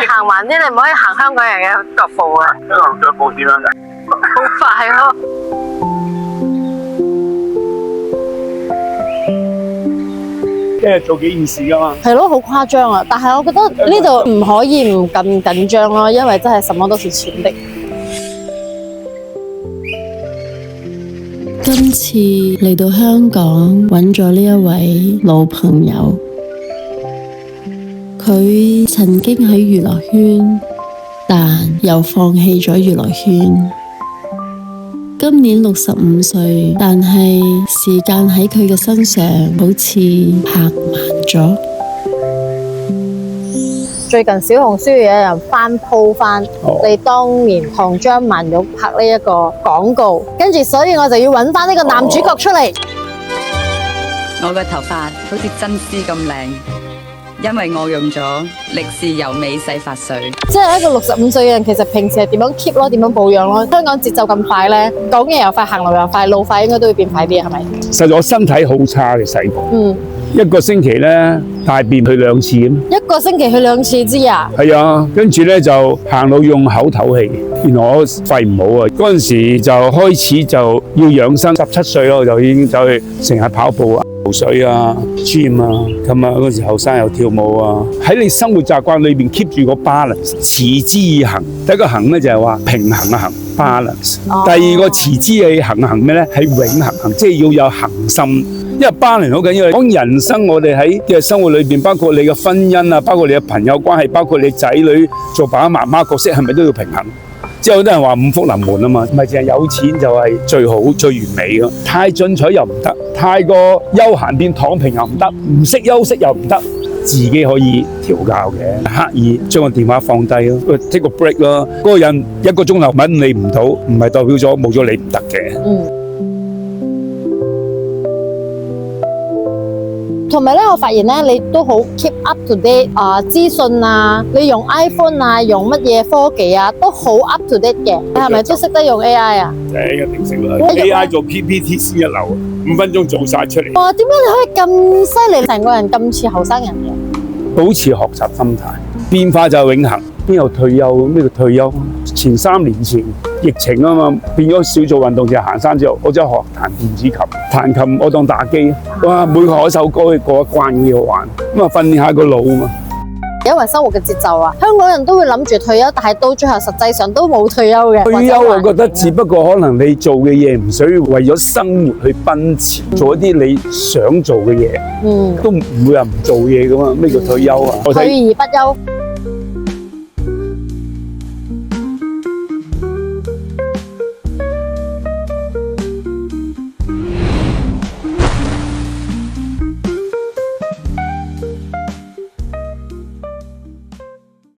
行慢啲，你唔可以行香港人嘅腳步啊！香港腳步點樣㗎？好快咯！一日做幾件事㗎嘛？係咯，好誇張啊！但係我覺得呢度唔可以唔咁緊張咯，因為真係什麼都是錢的。今次嚟到香港揾咗呢一位老朋友，佢曾經喺娛樂圈，但又放棄咗娛樂圈。今年65歲，但係時間喺佢嘅身上好似拍慢咗。最近小紅書有人翻鋪翻你當年同張曼玉拍呢一個廣告，跟住所以我就要揾翻呢個男主角出嚟。我嘅頭髮好似真絲咁靚，因為我用咗力士柔美洗髮水。即係一個65歲嘅人，其實平時係點樣 keep 咯，點樣保養咯？香港節奏咁快呢，講嘢又快，行路又快，老快應該都會變快啲，係咪？實在我身體好差嘅細個，一個星期咧大便去2次咁。一個星期去2次知啊？係啊，跟住咧就行路用口唞氣。原來我肺唔好啊，嗰陣時就開始就要養生。17歲咯，就已經走去成日跑步啊、游水啊、gym 啊，咁啊嗰時後生又跳舞啊。喺你生活習慣裏邊 keep 住個 balance，持之以恆。第一個恆咧就係話平衡嘅恆 balance，第二個持之以恆咩咧？係永恆恆，即係要有恆心。因為 balance 好緊要，講人生我哋喺嘅生活裏邊，包括你嘅婚姻啊，包括你嘅朋友關係，包括你仔女做爸爸媽媽角色，係咪都要平衡？即係好多人話五福臨門啊嘛，唔係淨係有錢就係最好最完美咯。太進取又唔得，太過休閒變躺平又唔得，唔識休息又唔得，自己可以調教嘅。刻意將個電話放低咯，take 個 break 咯。嗰個人1個鐘頭揾你唔到，唔係代表咗冇咗你唔得嘅。同埋咧，我發現咧，你都好 keep up to date 資訊啊，你用 iPhone 啊，用乜嘢科技啊，都好 up to date 嘅。你係咪都識得用 AI 啊？一定識啦 ！AI 做 PPT 先一流，5分鐘做晒出嚟。哇！點解你可以咁犀利，成個人咁似後生人嘅？保持學習心態，變化就係永恆。邊有退休？咩叫退休？前3年前疫情啊嘛，變咗少做運動，就係行山之後，我就學彈電子琴，彈琴我當打機。哇！每學一首歌，過一關幾好玩。咁啊，訓練下個腦啊嘛。因為生活嘅節奏啊，香港人都會諗住退休，但係到最後實際上都冇退休嘅。退休我覺得只不過可能你做嘅嘢唔需要為咗生活去奔馳，做一啲你想做嘅嘢，都唔會話唔做嘢噶嘛。咩叫退休啊？退而不休。